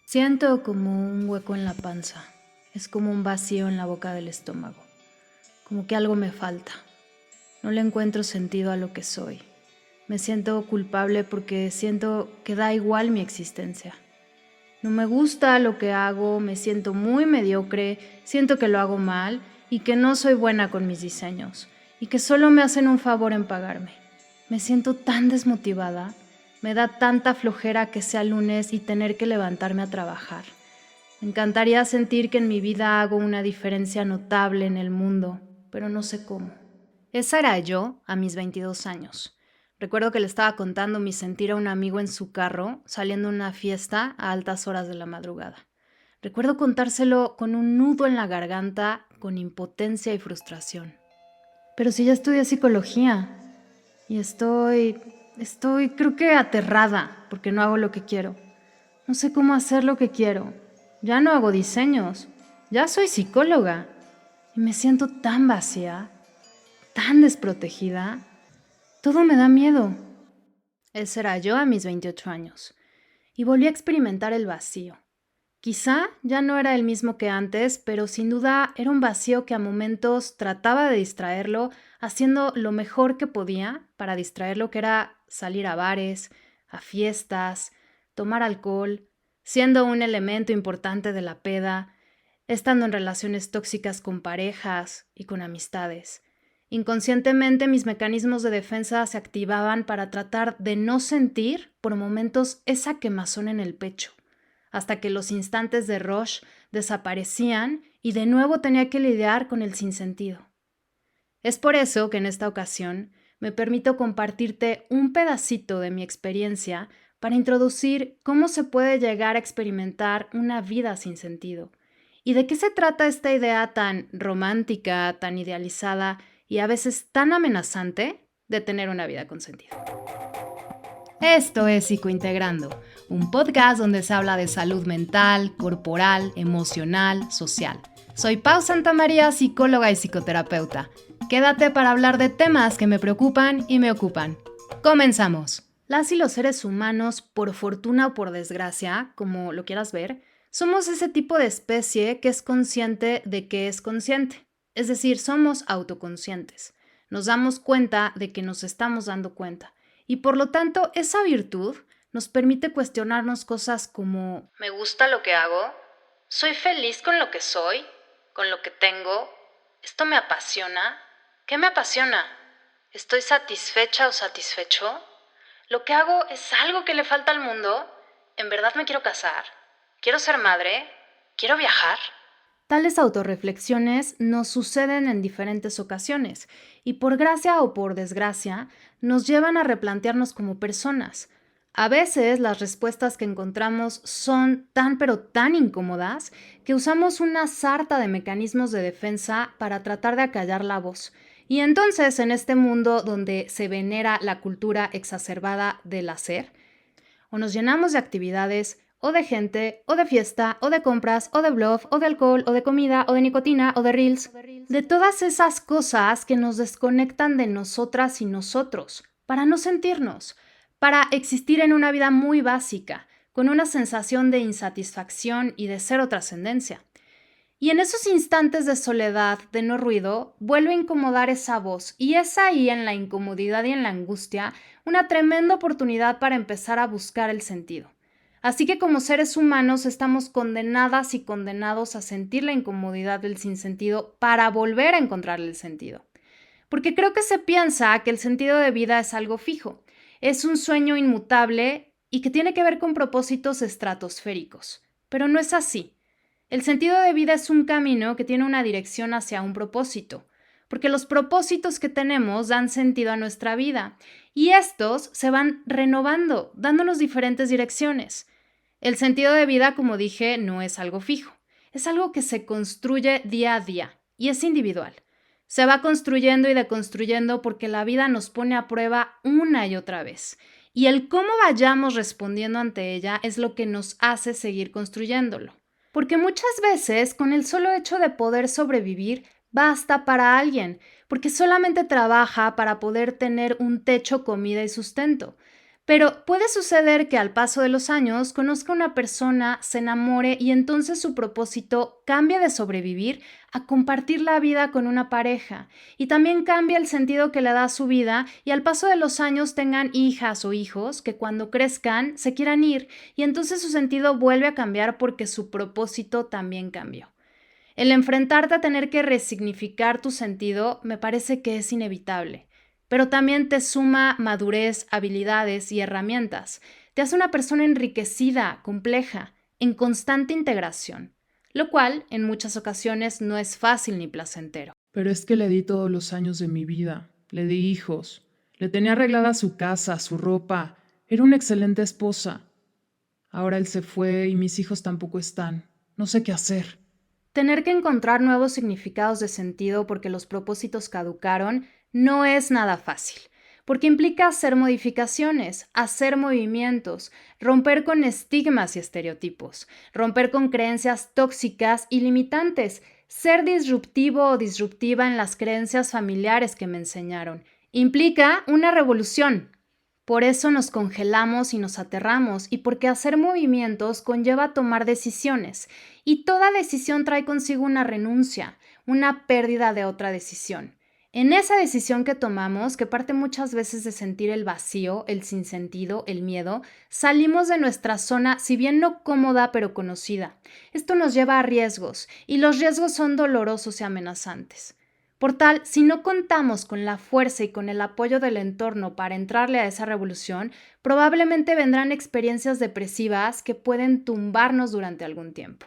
Siento como un hueco en la panza. Es como un vacío en la boca del estómago. Como que algo me falta. No le encuentro sentido a lo que soy. Me siento culpable porque siento que da igual mi existencia. No me gusta lo que hago, me siento muy mediocre, siento que lo hago mal y que no soy buena con mis diseños y que solo me hacen un favor en pagarme. Me siento tan desmotivada, me da tanta flojera que sea lunes y tener que levantarme a trabajar. Me encantaría sentir que en mi vida hago una diferencia notable en el mundo, pero no sé cómo. Esa era yo a mis 22 años. Recuerdo que le estaba contando mi sentir a un amigo en su carro, saliendo a una fiesta a altas horas de la madrugada. Recuerdo contárselo con un nudo en la garganta, con impotencia y frustración. Pero si ya estudié psicología y creo que aterrada porque no hago lo que quiero. No sé cómo hacer lo que quiero. Ya no hago diseños. Ya soy psicóloga. Y me siento tan vacía, tan desprotegida. Todo me da miedo. Ese era yo a mis 28 años. Y volví a experimentar el vacío. Quizá ya no era el mismo que antes, pero sin duda era un vacío que a momentos trataba de distraerlo, haciendo lo mejor que podía para distraerlo, que era salir a bares, a fiestas, tomar alcohol, siendo un elemento importante de la peda, estando en relaciones tóxicas con parejas y con amistades. Inconscientemente mis mecanismos de defensa se activaban para tratar de no sentir por momentos esa quemazón en el pecho, hasta que los instantes de rush desaparecían y de nuevo tenía que lidiar con el sinsentido. Es por eso que en esta ocasión me permito compartirte un pedacito de mi experiencia para introducir cómo se puede llegar a experimentar una vida sin sentido y de qué se trata esta idea tan romántica, tan idealizada y a veces tan amenazante de tener una vida con sentido. Esto es Psicointegrando, un podcast donde se habla de salud mental, corporal, emocional, social. Soy Pau Santamaría, psicóloga y psicoterapeuta. Quédate para hablar de temas que me preocupan y me ocupan. ¡Comenzamos! Las y los seres humanos, por fortuna o por desgracia, como lo quieras ver, somos ese tipo de especie que es consciente de que es consciente. Es decir, somos autoconscientes. Nos damos cuenta de que nos estamos dando cuenta. Y por lo tanto, esa virtud nos permite cuestionarnos cosas como ¿me gusta lo que hago? ¿Soy feliz con lo que soy? ¿Con lo que tengo? ¿Esto me apasiona? ¿Qué me apasiona? ¿Estoy satisfecha o satisfecho? ¿Lo que hago es algo que le falta al mundo? ¿En verdad me quiero casar? ¿Quiero ser madre? ¿Quiero viajar? Tales autorreflexiones nos suceden en diferentes ocasiones y por gracia o por desgracia nos llevan a replantearnos como personas. A veces las respuestas que encontramos son tan pero tan incómodas que usamos una sarta de mecanismos de defensa para tratar de acallar la voz. Y entonces en este mundo donde se venera la cultura exacerbada del hacer, o nos llenamos de actividades, o de gente, o de fiesta, o de compras, o de bluff, o de alcohol, o de comida, o de nicotina, o de reels, de todas esas cosas que nos desconectan de nosotras y nosotros, para no sentirnos, para existir en una vida muy básica, con una sensación de insatisfacción y de cero trascendencia. Y en esos instantes de soledad, de no ruido, vuelve a incomodar esa voz, y es ahí en la incomodidad y en la angustia una tremenda oportunidad para empezar a buscar el sentido. Así que como seres humanos estamos condenadas y condenados a sentir la incomodidad del sinsentido para volver a encontrar el sentido. Porque creo que se piensa que el sentido de vida es algo fijo, es un sueño inmutable y que tiene que ver con propósitos estratosféricos. Pero no es así. El sentido de vida es un camino que tiene una dirección hacia un propósito, porque los propósitos que tenemos dan sentido a nuestra vida y estos se van renovando, dándonos diferentes direcciones. El sentido de vida, como dije, no es algo fijo, es algo que se construye día a día y es individual. Se va construyendo y deconstruyendo porque la vida nos pone a prueba una y otra vez. Y el cómo vayamos respondiendo ante ella es lo que nos hace seguir construyéndolo. Porque muchas veces, con el solo hecho de poder sobrevivir, basta para alguien, porque solamente trabaja para poder tener un techo, comida y sustento. Pero puede suceder que al paso de los años conozca a una persona, se enamore y entonces su propósito cambie de sobrevivir a compartir la vida con una pareja. Y también cambia el sentido que le da a su vida y al paso de los años tengan hijas o hijos que cuando crezcan se quieran ir y entonces su sentido vuelve a cambiar porque su propósito también cambió. El enfrentarte a tener que resignificar tu sentido me parece que es inevitable, pero también te suma madurez, habilidades y herramientas. Te hace una persona enriquecida, compleja, en constante integración, lo cual en muchas ocasiones no es fácil ni placentero. Pero es que le di todos los años de mi vida, le di hijos, le tenía arreglada su casa, su ropa, era una excelente esposa. Ahora él se fue y mis hijos tampoco están. No sé qué hacer. Tener que encontrar nuevos significados de sentido porque los propósitos caducaron no es nada fácil, porque implica hacer modificaciones, hacer movimientos, romper con estigmas y estereotipos, romper con creencias tóxicas y limitantes, ser disruptivo o disruptiva en las creencias familiares que me enseñaron. Implica una revolución. Por eso nos congelamos y nos aterramos, y porque hacer movimientos conlleva tomar decisiones, y toda decisión trae consigo una renuncia, una pérdida de otra decisión. En esa decisión que tomamos, que parte muchas veces de sentir el vacío, el sinsentido, el miedo, salimos de nuestra zona, si bien no cómoda, pero conocida. Esto nos lleva a riesgos, y los riesgos son dolorosos y amenazantes. Por tal, si no contamos con la fuerza y con el apoyo del entorno para entrarle a esa revolución, probablemente vendrán experiencias depresivas que pueden tumbarnos durante algún tiempo.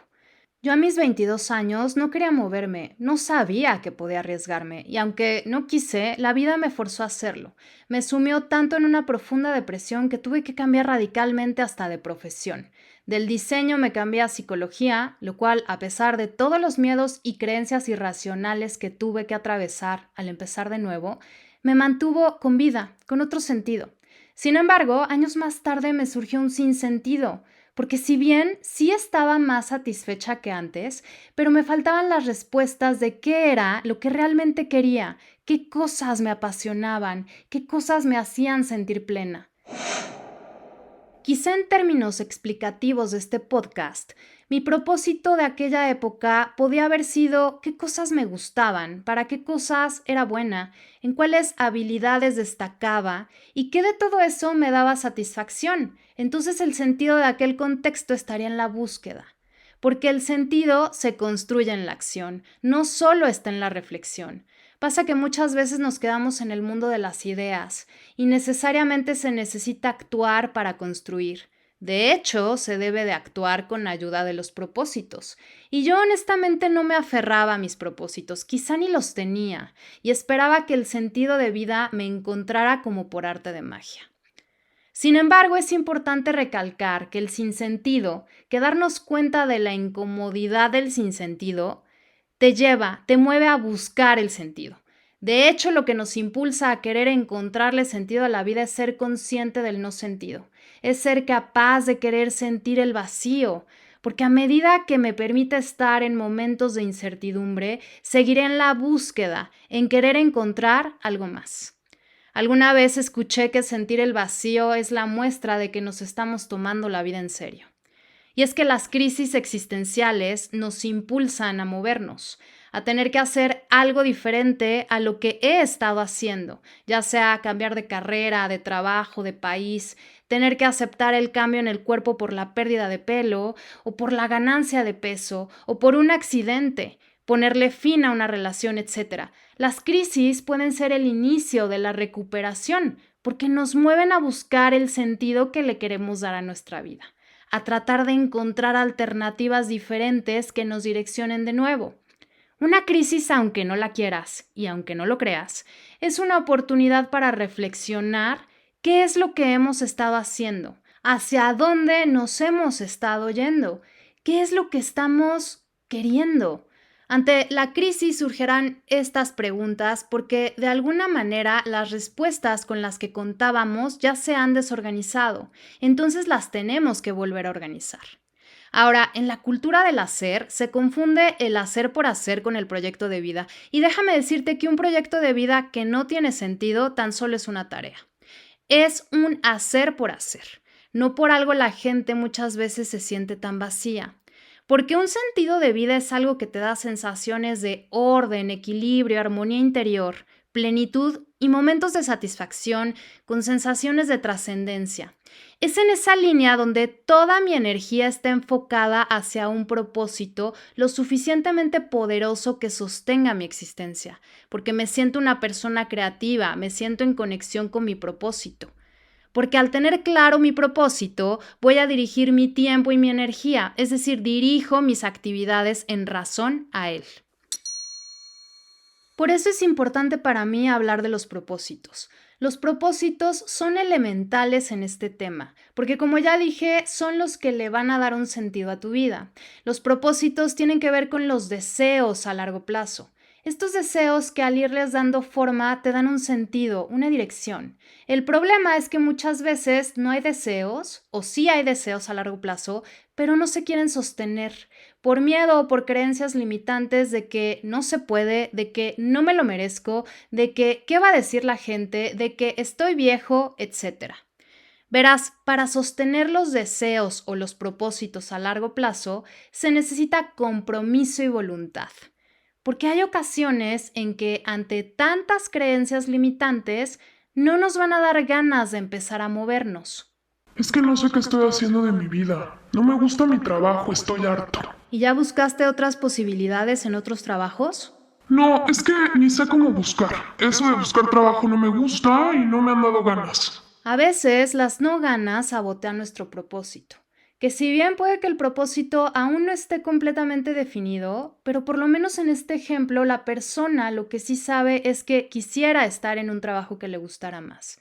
Yo a mis 22 años no quería moverme, no sabía que podía arriesgarme, y aunque no quise, la vida me forzó a hacerlo. Me sumió tanto en una profunda depresión que tuve que cambiar radicalmente hasta de profesión. Del diseño me cambié a psicología, lo cual, a pesar de todos los miedos y creencias irracionales que tuve que atravesar al empezar de nuevo, me mantuvo con vida, con otro sentido. Sin embargo, años más tarde me surgió un sinsentido, porque si bien sí estaba más satisfecha que antes, pero me faltaban las respuestas de qué era lo que realmente quería, qué cosas me apasionaban, qué cosas me hacían sentir plena. Quizá en términos explicativos de este podcast, mi propósito de aquella época podía haber sido qué cosas me gustaban, para qué cosas era buena, en cuáles habilidades destacaba y qué de todo eso me daba satisfacción. Entonces el sentido de aquel contexto estaría en la búsqueda, porque el sentido se construye en la acción, no solo está en la reflexión. Pasa que muchas veces nos quedamos en el mundo de las ideas y necesariamente se necesita actuar para construir. De hecho, se debe de actuar con ayuda de los propósitos. Y yo honestamente no me aferraba a mis propósitos, quizá ni los tenía, y esperaba que el sentido de vida me encontrara como por arte de magia. Sin embargo, es importante recalcar que el sinsentido, que darnos cuenta de la incomodidad del sinsentido, te mueve a buscar el sentido. De hecho, lo que nos impulsa a querer encontrarle sentido a la vida es ser consciente del no sentido, es ser capaz de querer sentir el vacío, porque a medida que me permita estar en momentos de incertidumbre, seguiré en la búsqueda, en querer encontrar algo más. Alguna vez escuché que sentir el vacío es la muestra de que nos estamos tomando la vida en serio. Y es que las crisis existenciales nos impulsan a movernos, a tener que hacer algo diferente a lo que he estado haciendo, ya sea cambiar de carrera, de trabajo, de país, tener que aceptar el cambio en el cuerpo por la pérdida de pelo, o por la ganancia de peso, o por un accidente, ponerle fin a una relación, etc. Las crisis pueden ser el inicio de la recuperación, porque nos mueven a buscar el sentido que le queremos dar a nuestra vida, a tratar de encontrar alternativas diferentes que nos direccionen de nuevo. Una crisis, aunque no la quieras y aunque no lo creas, es una oportunidad para reflexionar qué es lo que hemos estado haciendo, hacia dónde nos hemos estado yendo, qué es lo que estamos queriendo. Ante la crisis surgirán estas preguntas porque de alguna manera las respuestas con las que contábamos ya se han desorganizado, entonces las tenemos que volver a organizar. Ahora, en la cultura del hacer se confunde el hacer por hacer con el proyecto de vida, y déjame decirte que un proyecto de vida que no tiene sentido tan solo es una tarea. es un hacer por hacer. No por algo la gente muchas veces se siente tan vacía. Porque un sentido de vida es algo que te da sensaciones de orden, equilibrio, armonía interior, plenitud y momentos de satisfacción con sensaciones de trascendencia. Es en esa línea donde toda mi energía está enfocada hacia un propósito lo suficientemente poderoso que sostenga mi existencia, porque me siento una persona creativa, me siento en conexión con mi propósito. Porque al tener claro mi propósito, voy a dirigir mi tiempo y mi energía, es decir, dirijo mis actividades en razón a él. Por eso es importante para mí hablar de los propósitos. Los propósitos son elementales en este tema, porque como ya dije, son los que le van a dar un sentido a tu vida. Los propósitos tienen que ver con los deseos a largo plazo. Estos deseos que al irles dando forma te dan un sentido, una dirección. El problema es que muchas veces no hay deseos, o sí hay deseos a largo plazo, pero no se quieren sostener por miedo o por creencias limitantes de que no se puede, de que no me lo merezco, de que qué va a decir la gente, de que estoy viejo, etc. Verás, para sostener los deseos o los propósitos a largo plazo se necesita compromiso y voluntad. Porque hay ocasiones en que ante tantas creencias limitantes no nos van a dar ganas de empezar a movernos. Es que no sé qué estoy haciendo de mi vida. No me gusta mi trabajo, estoy harto. ¿Y ya buscaste otras posibilidades en otros trabajos? No, es que ni sé cómo buscar. Eso de buscar trabajo no me gusta y no me han dado ganas. A veces las no ganas sabotean nuestro propósito, que si bien puede que el propósito aún no esté completamente definido, pero por lo menos en este ejemplo la persona lo que sí sabe es que quisiera estar en un trabajo que le gustara más.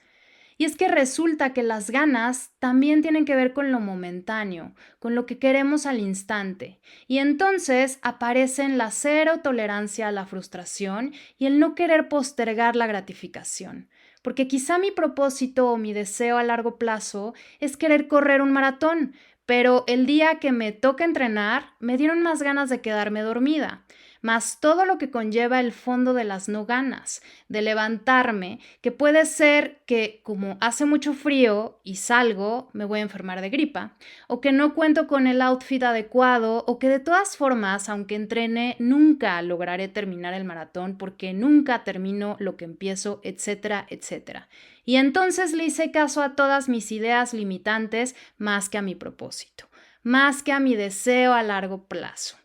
Y es que resulta que las ganas también tienen que ver con lo momentáneo, con lo que queremos al instante. Y entonces aparecen la cero tolerancia a la frustración y el no querer postergar la gratificación. Porque quizá mi propósito o mi deseo a largo plazo es querer correr un maratón, pero el día que me toca entrenar me dieron más ganas de quedarme dormida, más todo lo que conlleva el fondo de las no ganas, de levantarme, que puede ser que como hace mucho frío y salgo, me voy a enfermar de gripa, o que no cuento con el outfit adecuado, o que de todas formas, aunque entrene, nunca lograré terminar el maratón porque nunca termino lo que empiezo, etcétera, etcétera. Y entonces le hice caso a todas mis ideas limitantes más que a mi propósito, más que a mi deseo a largo plazo.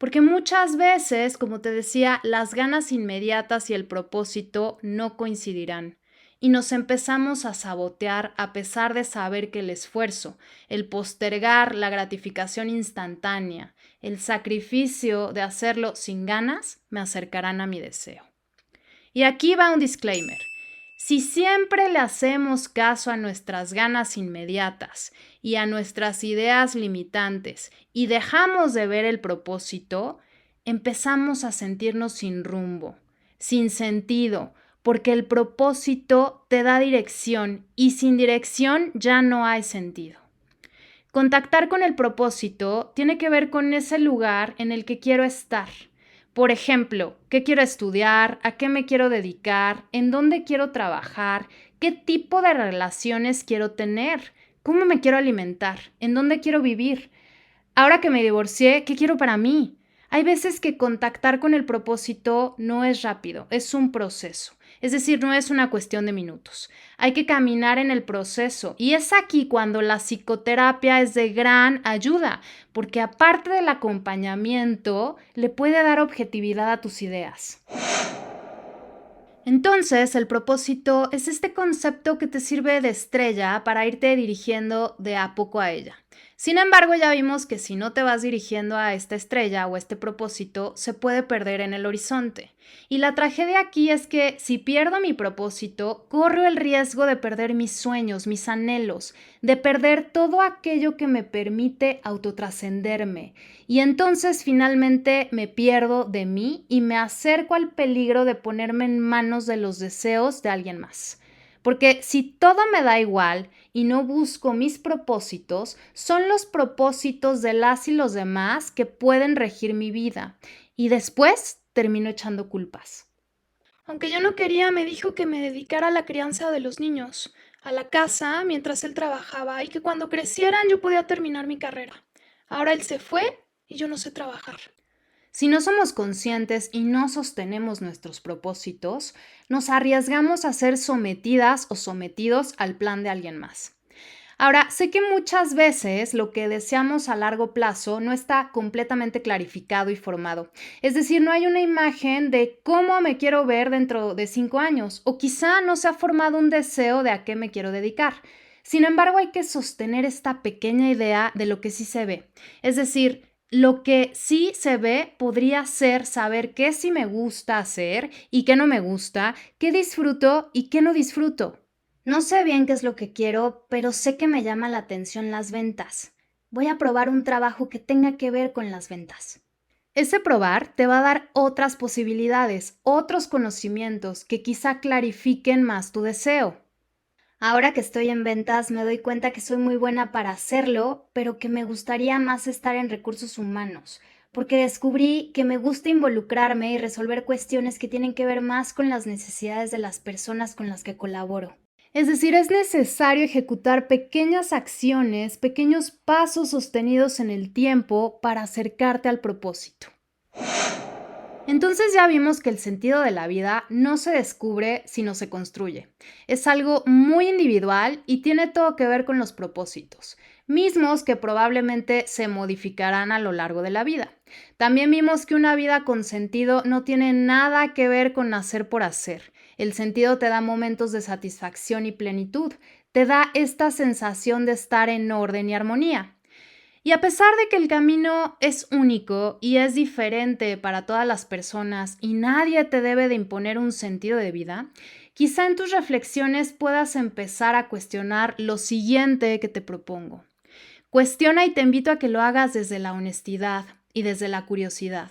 Porque muchas veces, como te decía, las ganas inmediatas y el propósito no coincidirán y nos empezamos a sabotear a pesar de saber que el esfuerzo, el postergar la gratificación instantánea, el sacrificio de hacerlo sin ganas me acercarán a mi deseo. Y aquí va un disclaimer. Si siempre le hacemos caso a nuestras ganas inmediatas y a nuestras ideas limitantes y dejamos de ver el propósito, empezamos a sentirnos sin rumbo, sin sentido, porque el propósito te da dirección y sin dirección ya no hay sentido. Contactar con el propósito tiene que ver con ese lugar en el que quiero estar. Por ejemplo, ¿qué quiero estudiar? ¿A qué me quiero dedicar? ¿En dónde quiero trabajar? ¿Qué tipo de relaciones quiero tener? ¿Cómo me quiero alimentar? ¿En dónde quiero vivir? Ahora que me divorcié, ¿qué quiero para mí? Hay veces que contactar con el propósito no es rápido, es un proceso. Es decir, no es una cuestión de minutos. Hay que caminar en el proceso y es aquí cuando la psicoterapia es de gran ayuda, porque aparte del acompañamiento, le puede dar objetividad a tus ideas. Entonces, el propósito es este concepto que te sirve de estrella para irte dirigiendo de a poco a ella. Sin embargo, ya vimos que si no te vas dirigiendo a esta estrella o este propósito, se puede perder en el horizonte. Y la tragedia aquí es que si pierdo mi propósito, corro el riesgo de perder mis sueños, mis anhelos, de perder todo aquello que me permite autotrascenderme. Y entonces finalmente me pierdo de mí y me acerco al peligro de ponerme en manos de los deseos de alguien más. Porque si todo me da igual y no busco mis propósitos, son los propósitos de las y los demás que pueden regir mi vida. Y después termino echando culpas. Aunque yo no quería, me dijo que me dedicara a la crianza de los niños. a la casa mientras él trabajaba y que cuando crecieran yo podía terminar mi carrera. Ahora él se fue y yo no sé trabajar. Si no somos conscientes y no sostenemos nuestros propósitos, nos arriesgamos a ser sometidas o sometidos al plan de alguien más. Ahora, sé que muchas veces lo que deseamos a largo plazo no está completamente clarificado y formado. Es decir, no hay una imagen de cómo me quiero ver dentro de 5 años, o quizá no se ha formado un deseo de a qué me quiero dedicar. Sin embargo, hay que sostener esta pequeña idea de lo que sí se ve. Es decir, lo que sí se ve podría ser saber qué sí me gusta hacer y qué no me gusta, qué disfruto y qué no disfruto. No sé bien qué es lo que quiero, pero sé que me llama la atención las ventas. Voy a probar un trabajo que tenga que ver con las ventas. Ese probar te va a dar otras posibilidades, otros conocimientos que quizá clarifiquen más tu deseo. Ahora que estoy en ventas me doy cuenta que soy muy buena para hacerlo, pero que me gustaría más estar en recursos humanos, porque descubrí que me gusta involucrarme y resolver cuestiones que tienen que ver más con las necesidades de las personas con las que colaboro. Es decir, es necesario ejecutar pequeñas acciones, pequeños pasos sostenidos en el tiempo para acercarte al propósito. Entonces ya vimos que el sentido de la vida no se descubre, sino se construye. Es algo muy individual y tiene todo que ver con los propósitos, mismos que probablemente se modificarán a lo largo de la vida. También vimos que una vida con sentido no tiene nada que ver con hacer por hacer. El sentido te da momentos de satisfacción y plenitud, te da esta sensación de estar en orden y armonía. Y a pesar de que el camino es único y es diferente para todas las personas y nadie te debe de imponer un sentido de vida, quizá en tus reflexiones puedas empezar a cuestionar lo siguiente que te propongo. Cuestiona y te invito a que lo hagas desde la honestidad y desde la curiosidad.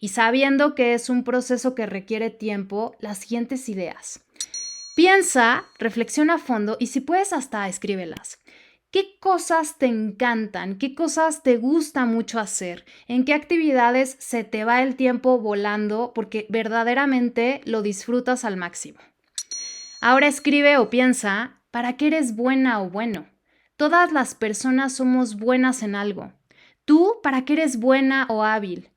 Y sabiendo que es un proceso que requiere tiempo, las siguientes ideas. Piensa, reflexiona a fondo y si puedes hasta escríbelas. ¿Qué cosas te encantan? ¿Qué cosas te gusta mucho hacer? ¿En qué actividades se te va el tiempo volando porque verdaderamente lo disfrutas al máximo? Ahora escribe o piensa, ¿para qué eres buena o bueno? Todas las personas somos buenas en algo. ¿Tú para qué eres buena o hábil?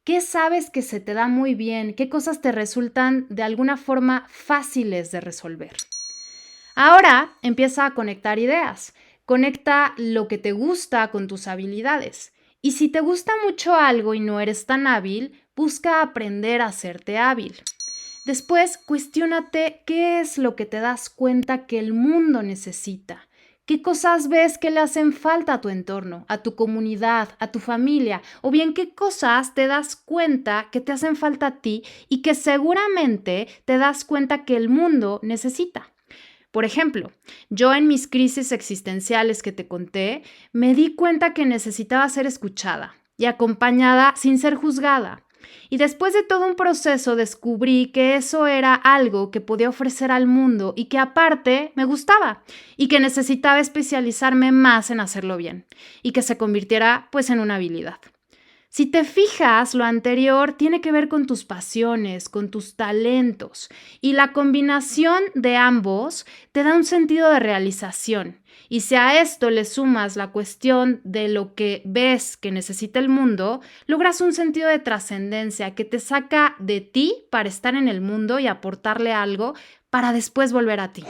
¿Qué sabes que se te da muy bien? ¿Qué cosas te resultan de alguna forma fáciles de resolver? Ahora empieza a conectar ideas. Conecta lo que te gusta con tus habilidades. Y si te gusta mucho algo y no eres tan hábil, busca aprender a hacerte hábil. Después, cuestiónate qué es lo que te das cuenta que el mundo necesita. ¿Qué cosas ves que le hacen falta a tu entorno, a tu comunidad, a tu familia? O bien, ¿qué cosas te das cuenta que te hacen falta a ti y que seguramente te das cuenta que el mundo necesita? Por ejemplo, yo en mis crisis existenciales que te conté, me di cuenta que necesitaba ser escuchada y acompañada sin ser juzgada. Y después de todo un proceso descubrí que eso era algo que podía ofrecer al mundo y que aparte me gustaba y que necesitaba especializarme más en hacerlo bien y que se convirtiera pues en una habilidad. Si te fijas, lo anterior tiene que ver con tus pasiones, con tus talentos, y la combinación de ambos te da un sentido de realización. Y si a esto le sumas la cuestión de lo que ves que necesita el mundo, logras un sentido de trascendencia que te saca de ti para estar en el mundo y aportarle algo para después volver a ti.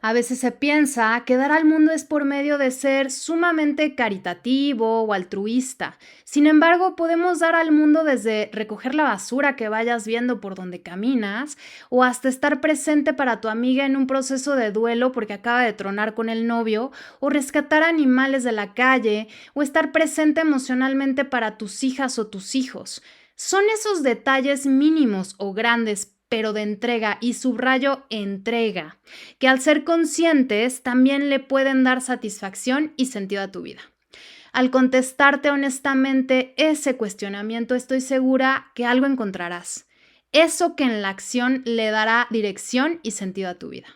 A veces se piensa que dar al mundo es por medio de ser sumamente caritativo o altruista. Sin embargo, podemos dar al mundo desde recoger la basura que vayas viendo por donde caminas o hasta estar presente para tu amiga en un proceso de duelo porque acaba de tronar con el novio o rescatar animales de la calle o estar presente emocionalmente para tus hijas o tus hijos. Son esos detalles mínimos o grandes pero de entrega, y subrayo entrega, que al ser conscientes también le pueden dar satisfacción y sentido a tu vida. Al contestarte honestamente ese cuestionamiento, estoy segura que algo encontrarás. Eso que en la acción le dará dirección y sentido a tu vida.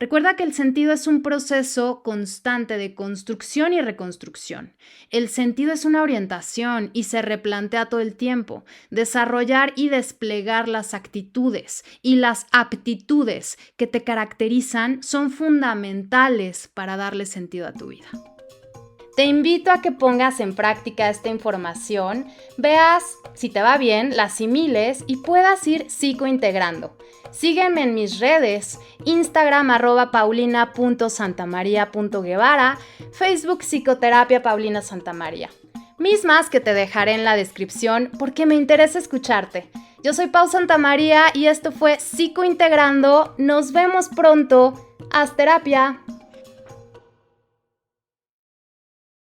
Recuerda que el sentido es un proceso constante de construcción y reconstrucción. El sentido es una orientación y se replantea todo el tiempo. Desarrollar y desplegar las actitudes y las aptitudes que te caracterizan son fundamentales para darle sentido a tu vida. Te invito a que pongas en práctica esta información, veas si te va bien, la asimiles y puedas ir psicointegrando. Sígueme en mis redes, Instagram @paulina.santamaria.guevara, Facebook Psicoterapia Paulina Santamaría. Mismas que te dejaré en la descripción porque me interesa escucharte. Yo soy Pau Santamaría y esto fue Psicointegrando. Nos vemos pronto. ¡Haz terapia!